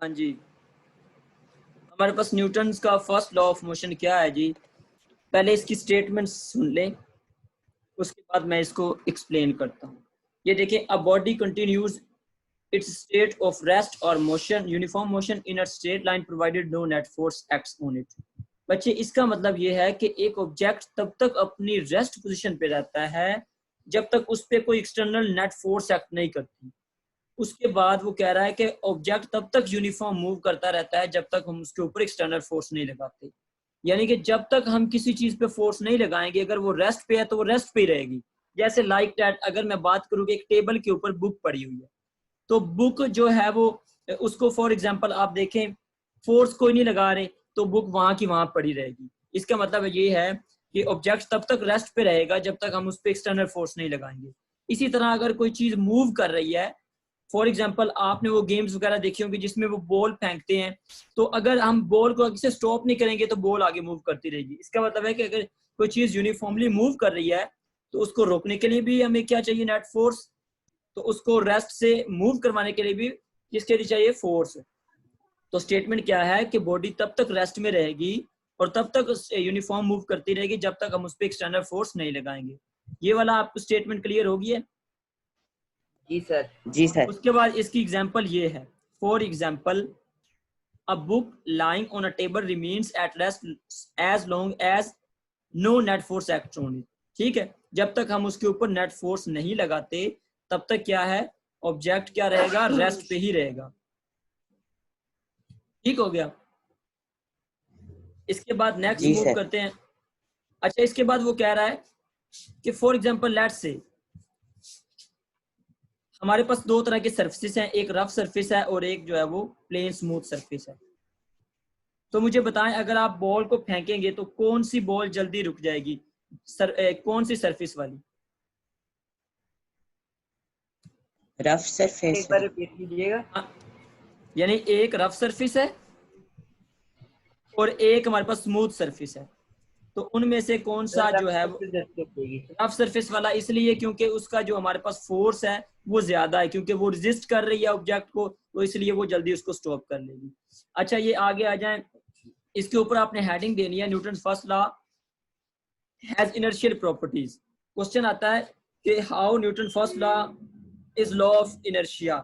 हाँ जी, हमारे पास न्यूटन्स का फर्स्ट लॉ ऑफ मोशन क्या है जी? पहले इसकी स्टेटमेंट सुन लें, उसके बाद मैं इसको एक्सप्लेन करता हूँ। ये देखें, a body continues its state of rest और motion, uniform motion in a straight line provided no net force acts on it. बच्चे, इसका मतलब ये है कि एक ऑब्जेक्ट तब तक अपनी रेस्ट पोजीशन पे रहता है जब तक उस पर कोई एक्सटर्नल नेट फोर्स एक्ट नहीं करती। उसके बाद वो कह रहा है कि ऑब्जेक्ट तब तक यूनिफॉर्म मूव करता रहता है जब तक हम उसके ऊपर एक्सटर्नल फोर्स नहीं लगाते। यानी कि जब तक हम किसी चीज पे फोर्स नहीं लगाएंगे, अगर वो रेस्ट पे है तो वो रेस्ट पे ही रहेगी। जैसे लाइक दैट, अगर मैं बात करूँ कि एक टेबल के ऊपर बुक पड़ी हुई है, तो बुक जो है वो, उसको फॉर एग्जांपल आप देखें, फोर्स कोई नहीं लगा रहे तो बुक वहां की वहां पड़ी रहेगी। इसका मतलब ये है कि ऑब्जेक्ट तब तक रेस्ट पे रहेगा जब तक हम उस पर एक्सटर्नल फोर्स नहीं लगाएंगे। इसी तरह अगर कोई चीज मूव कर रही है, फॉर एग्जाम्पल आपने वो गेम्स वगैरह देखी होंगी जिसमें वो बॉल फेंकते हैं, तो अगर हम बॉल को आगे से स्टॉप नहीं करेंगे तो बॉल आगे मूव करती रहेगी। इसका मतलब है कि अगर कोई चीज यूनिफॉर्मली मूव कर रही है तो उसको रोकने के लिए भी हमें क्या चाहिए? Net force. तो उसको रेस्ट से मूव करवाने के लिए भी किसके लिए चाहिए? फोर्स। तो स्टेटमेंट क्या है कि बॉडी तब तक रेस्ट में रहेगी और तब तक यूनिफॉर्म मूव करती रहेगी जब तक हम उस पर एक्सटर्नल फोर्स नहीं लगाएंगे। ये वाला आपको स्टेटमेंट क्लियर हो गया है? जी सर। जी सर। उसके बाद इसकी एग्जांपल ये है, for example, a book lying on a table remains at rest as long as no net force acts on it। ठीक है, जब तक हम उसके ऊपर नेट फोर्स नहीं लगाते तब तक क्या है? ऑब्जेक्ट क्या रहेगा? रेस्ट पे ही रहेगा। ठीक हो गया? इसके बाद नेक्स्ट जी मूव सर। करते हैं। अच्छा, इसके बाद वो कह रहा है कि फॉर एग्जांपल लेट्स से हमारे पास दो तरह के सर्फेसिस हैं, एक रफ सरफेस है और एक जो है वो प्लेन स्मूथ सरफेस है। तो मुझे बताएं, अगर आप बॉल को फेंकेंगे तो कौन सी बॉल जल्दी रुक जाएगी? कौन सी सरफेस वाली? Rough surface. एक बार रिपीट कीजिएगा। हाँ, यानी एक रफ सरफेस है और एक हमारे पास स्मूथ सरफेस है, तो उनमें से कौन सा जो है वो? रफ सरफेस वाला इसलिए क्योंकि उसका जो हमारे पास फोर्स है वो ज्यादा है, क्योंकि वो रेजिस्ट कर रही है ऑब्जेक्ट को, तो इसलिए वो जल्दी उसको स्टॉप कर लेगी। अच्छा, ये आगे आ जाए, इसके ऊपर आपने हेडिंग देनी है, Newton first law has inertial properties. Question आता है कि how Newton first law is law of inertia.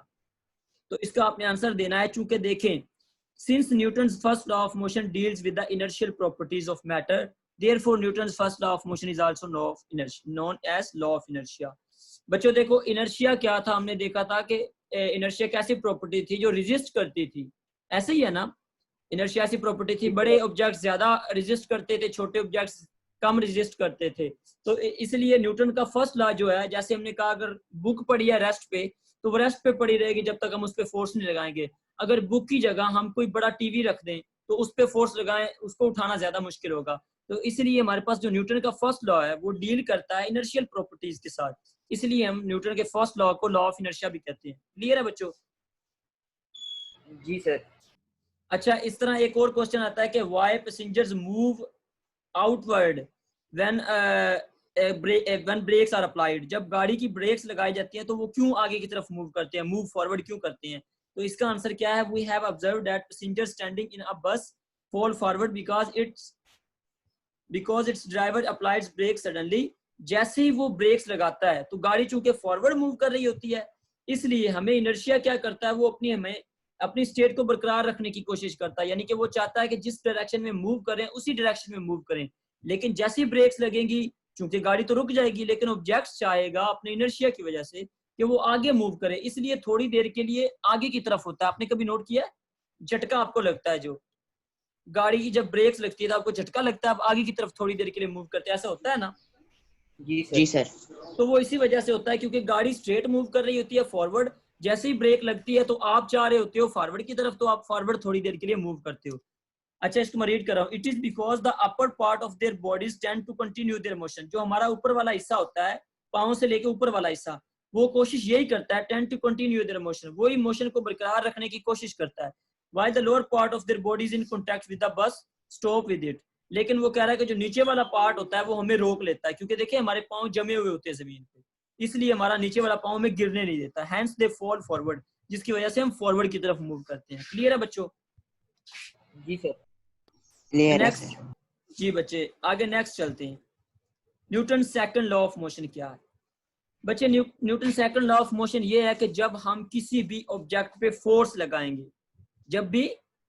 तो इसका आपने आंसर देना है। चूंकि देखें, since Newton's first law of motion deals with the inertial properties of matter, therefore Newton's first law of motion is also law of inertia, known as law of inertia. बच्चों देखो, inertia क्या था? हमने देखा था कि इनर्शिया कैसी property थी? जो रेजिस्ट करती थी। ऐसे ही है ना? इनर्शिया ऐसी प्रॉपर्टी थी, बड़े ऑब्जेक्ट्स ज्यादा रेजिस्ट करते थे, छोटे ऑब्जेक्ट्स कम रेजिस्ट करते थे। तो इसलिए न्यूटन का फर्स्ट लॉ जो है, जैसे हमने कहा, अगर बुक पड़ी है रेस्ट पे तो वो रेस्ट पे पड़ी रहेगी जब तक हम उस पर फोर्स नहीं लगाएंगे। अगर बुक की जगह हम कोई बड़ा टीवी रख दें तो उस पर फोर्स लगाएं, उसको उठाना ज्यादा मुश्किल होगा। तो इसलिए हमारे पास जो न्यूटन का फर्स्ट लॉ है वो डील करता है इनर्शियल प्रॉपर्टीज के साथ, इसलिए हम न्यूटन के फर्स्ट लॉ को लॉ ऑफ इनर्शिया भी कहते हैं। क्लियर है बच्चों? जी सर। अच्छा, इस तरह एक और क्वेश्चन आता है कि why passengers move outward when when brakes are applied. जब गाड़ी की ब्रेक्स लगाई जाती हैं तो वो क्यों आगे की तरफ मूव करते हैं, मूव फॉरवर्ड क्यों करते हैं? तो इसका आंसर क्या है? We have observed that passengers standing in a bus fall forward because its driver applies brake suddenly. जैसे ही वो ब्रेक्स लगाता है तो गाड़ी चूंकि फॉरवर्ड मूव कर रही होती है, इसलिए हमें इनर्शिया क्या करता है? वो हमें अपनी स्टेट को बरकरार रखने की कोशिश करता है, यानी कि वो चाहता है कि जिस डायरेक्शन में मूव करें उसी डायरेक्शन में मूव करें। लेकिन जैसे ही ब्रेक्स लगेंगी, चूंकि गाड़ी तो रुक जाएगी, लेकिन ऑब्जेक्ट चाहेगा अपने इनर्शिया की वजह से कि वो आगे मूव करे, इसलिए थोड़ी देर के लिए आगे की तरफ होता है। आपने कभी नोट किया? झटका आपको लगता है, जो गाड़ी की जब ब्रेक्स लगती है तो आपको झटका लगता है, आप आगे की तरफ थोड़ी देर के लिए मूव करते हैं, ऐसा होता है ना? जी सर। जी सर। तो वो इसी वजह से होता है, क्योंकि गाड़ी स्ट्रेट मूव कर रही होती है फॉरवर्ड, जैसे ही ब्रेक लगती है तो आप चाह रहे होते हो फॉरवर्ड की तरफ, तो आप फॉरवर्ड थोड़ी देर के लिए मूव करते हो। अच्छा, इसको मैं रीड कर रहा हूँ। It is because the upper part of their bodies tend to continue their motion. जो हमारा ऊपर वाला हिस्सा होता है, पाँव से लेके ऊपर वाला हिस्सा, वो कोशिश यही करता है, tend to continue their motion, वही मोशन को बरकरार रखने की कोशिश करता है। While the lower part of their bodies in contact with the bus stop with it. लेकिन वो कह रहा है कि जो नीचे वाला पार्ट होता है वो हमें रोक लेता है, क्योंकि देखिए हमारे पाँव जमे हुए होते हैं जमीन पे, इसलिए हमारा नीचे वाला पाँव में गिरने नहीं देता। Hence they fall forward. जिसकी वजह से हम फॉरवर्ड की तरफ मूव करते हैं। क्लियर है बच्चों? जी सर। क्लियर है नेक्स्ट सर। जी बच्चे आगे नेक्स्ट चलते हैं। Newton second law of motion क्या है बच्चे? Newton second law of motion ये है कि जब हम किसी भी ऑब्जेक्ट पे फोर्स लगाएंगे, जब भी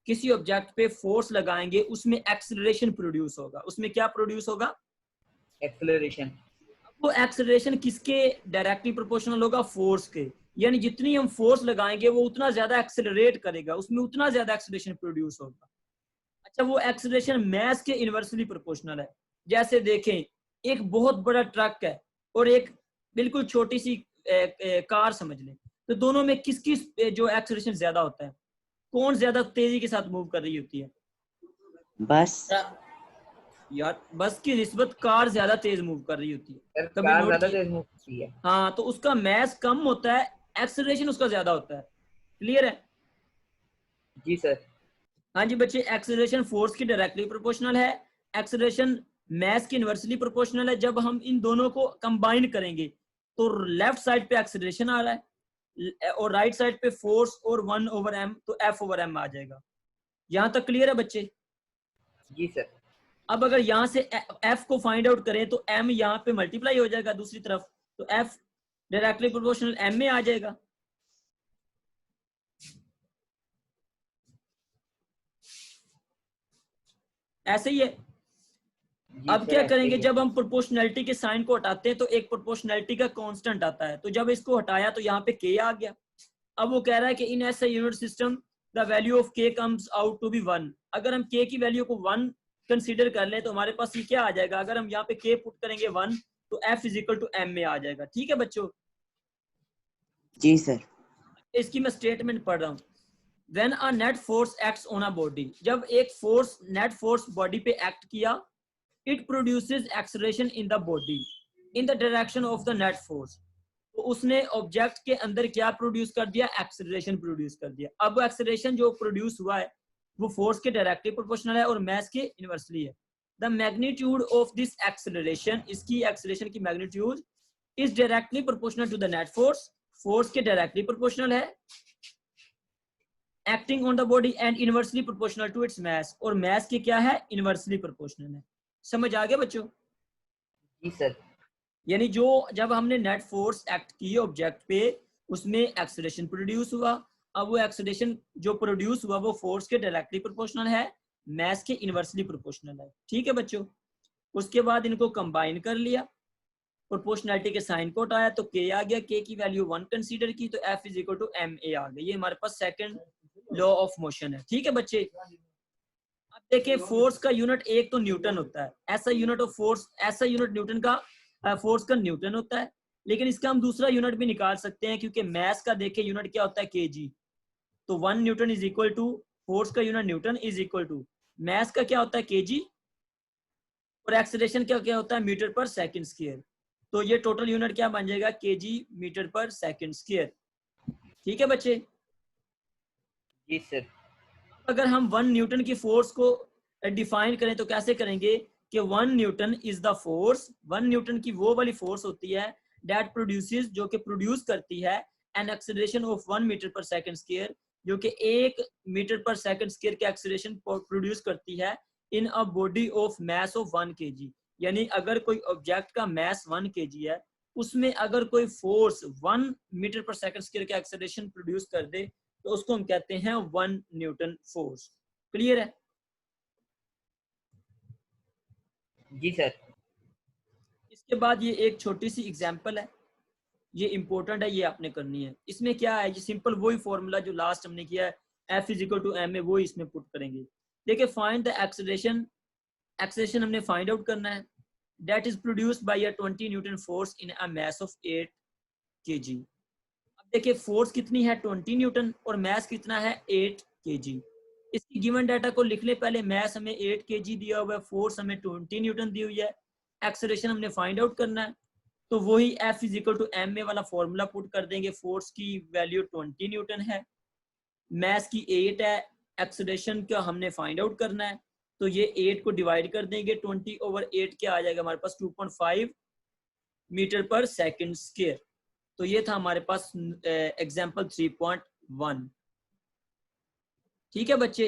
किसी ऑब्जेक्ट पे फोर्स लगाएंगे उसमें एक्सेलरेशन प्रोड्यूस होगा। उसमें क्या प्रोड्यूस होगा? एक्सेलरेशन। वो एक्सेलरेशन किसके डायरेक्टली प्रोपोर्शनल होगा? फोर्स के। यानी जितनी हम फोर्स लगाएंगे वो उतना ज्यादा एक्सेलरेट करेगा, उसमें उतना ज्यादा एक्सेलरेशन प्रोड्यूस होगा। अच्छा, वो एक्सेलरेशन मैस के इनवर्सली प्रोपोर्शनल है। जैसे देखें, एक बहुत बड़ा ट्रक है और एक बिल्कुल छोटी सी कार समझ लें, तो दोनों में किसकी जो एक्सेलरेशन ज्यादा होता है? कौन ज्यादा तेजी के साथ मूव कर रही होती है? बस यार बस की निस्बत कार ज्यादा तेज मूव कर रही होती है। सर कभी कार नोट ज्यादा किया? तेज मूव करती है। हाँ, तो उसका मैस कम होता है, एक्सेलरेशन उसका ज्यादा होता है। क्लियर है? जी सर। हाँ जी बच्चे, एक्सेलरेशन फोर्स की डायरेक्टली प्रोपोर्शनल है, एक्सेलरेशन मैस की इनवर्सली प्रोपोर्शनल है। जब हम इन दोनों को कंबाइन करेंगे तो लेफ्ट साइड पे एक्सेलरेशन आ रहा है और राइट साइड पे फोर्स और 1/m, तो F/m आ जाएगा। यहां तक क्लियर है बच्चे? जी सर। अब अगर यहां से F को फाइंड आउट करें तो M यहाँ पे मल्टीप्लाई हो जाएगा दूसरी तरफ, तो F डायरेक्टली प्रोपोर्शनल M में आ जाएगा। ऐसे ही है। जी अब सर क्या ऐसे करेंगे, ही है। जब हम प्रोपोर्शनैलिटी के साइन को हटाते हैं तो एक प्रोपोर्शनैलिटी का कांस्टेंट आता है, तो जब इसको हटाया तो यहाँ पे k आ गया। अब वो कह रहा है कि in SI unit system the value of k comes out to be 1। अगर हम k की वैल्यू को 1 कंसीडर कर लें तो हमारे पास ये क्या आ जाएगा? अगर हम यहाँ पे k पुट करेंगे 1 तो F is equal to m में आ जाएगा। ठीक है बच्चों? जी सर। इसकी मैं स्टेटमेंट पढ़ रहा हूँ। When a net force acts on a body, जब एक फोर्स नेट फोर्स बॉडी पे एक्ट किया, it produces acceleration in the body in the direction of the net force। तो उसने ऑब्जेक्ट के अंदर क्या प्रोड्यूस कर दिया? एक्सेलरेशन प्रोड्यूस कर दिया। अब वो एक्सेलरेशन जो प्रोड्यूस हुआ है वो फोर्स के डायरेक्टली प्रोपोर्शनल है और मास के इनवर्सली है। The magnitude of this acceleration, इसकी एक्सेलरेशन की magnitude is directly proportional to the net force, force के डायरेक्टली प्रोपोर्शनल है acting on the body and inversely proportional to its mass, और मास की क्या है? इनवर्सली प्रोपोर्शनल है। समझ आ गया बच्चों? जी सर। यानी जो जब हमने नेट फोर्स एक्ट की ऑब्जेक्ट पे उसमें एक्सेलरेशन प्रोड्यूस हुआ। अब वो एक्सेलरेशन जो प्रोड्यूस हुआ वो फोर्स के डायरेक्टली प्रोपोर्शनल है, मास के इनवर्सली प्रोपोर्शनल है। ठीक है बच्चों? उसके बाद इनको कंबाइन कर लिया, प्रोपोर्शनैलिटी के साइन को हटाया तो k आ गया, k की वैल्यू 1 कंसीडर की तो F is equal to ma आ गया। ये हमारे पास सेकंड लॉ ऑफ मोशन है। ठीक है बच्चे? अब देखिए, फोर्स का यूनिट एक तो न्यूटन होता है, ऐसा यूनिट ऑफ फोर्स, ऐसा यूनिट न्यूटन का फोर्स का न्यूटन होता है। लेकिन इसका हम दूसरा यूनिट भी निकाल सकते हैं क्योंकि मास का देखिए यूनिट क्या होता है? kg। तो 1 newton is equal to, force का unit newton is equal to mass का क्या होता है? kg, और एक्सेलरेशन का क्या होता है? Metre per second square. तो ये टोटल यूनिट क्या बन जाएगा? kg metre per second square. ठीक है बच्चे? जी सर। अगर हम 1 न्यूटन की फोर्स को डिफाइन करें तो कैसे करेंगे कि 1 newton is the force, 1 Newton की वो वाली फोर्स होती है दैट प्रोड्यूसेस, जो कि प्रोड्यूस करती है an acceleration of 1 metre per second square, जो कि 1 मीटर पर सेकंड स्क्वायर के एक्सेलरेशन प्रोड्यूस करती है in a body of mass of 1 kg। यानी अगर कोई ऑब्जेक्ट का मास 1 kg है, उसमें अगर कोई force 1 metre per second square का एक्सेलरेशन प्रोड्यूस कर दे तो उसको हम कहते हैं 1 न्यूटन फोर्स। क्लियर है? जी सर। इसके बाद ये एक छोटी सी एग्जांपल है, ये इंपॉर्टेंट है, ये आपने करनी है। इसमें क्या है? ये सिंपल वही फॉर्मूला जो लास्ट हमने किया है, F is equal to m, वो इसमें पुट करेंगे। देखिए, फाइंड द एक्सेलरेशन, एक्सेलरेशन हमने फाइंड आउट करना है that is produced by a 20 newton force in a mass of 8 kg। अब देखिए, फोर्स कितनी है? 20 न्यूटन, और मास कितना है? 8 kg। इसकी गिवन डाटा को लिख ले पहले। मास हमें 8 kg दिया हुआ है, फोर्स हमें 20 न्यूटन दी हुई है, एक्सेलरेशन हमने फाइंड आउट करना है। तो वही F is equal to m वाला फॉर्मूला पुट कर देंगे। फोर्स की वैल्यू 20 न्यूटन है, मास की 8 है, एक्सेलरेशन का हमने फाइंड आउट करना है। तो ये 8 को डिवाइड कर देंगे, 20/8 क्या आ जाएगा हमारे पास? 2.5 मीटर पर सेकंड स्क्वायर। तो ये था हमारे पास एग्जांपल 3.1 1। ठीक है बच्चे।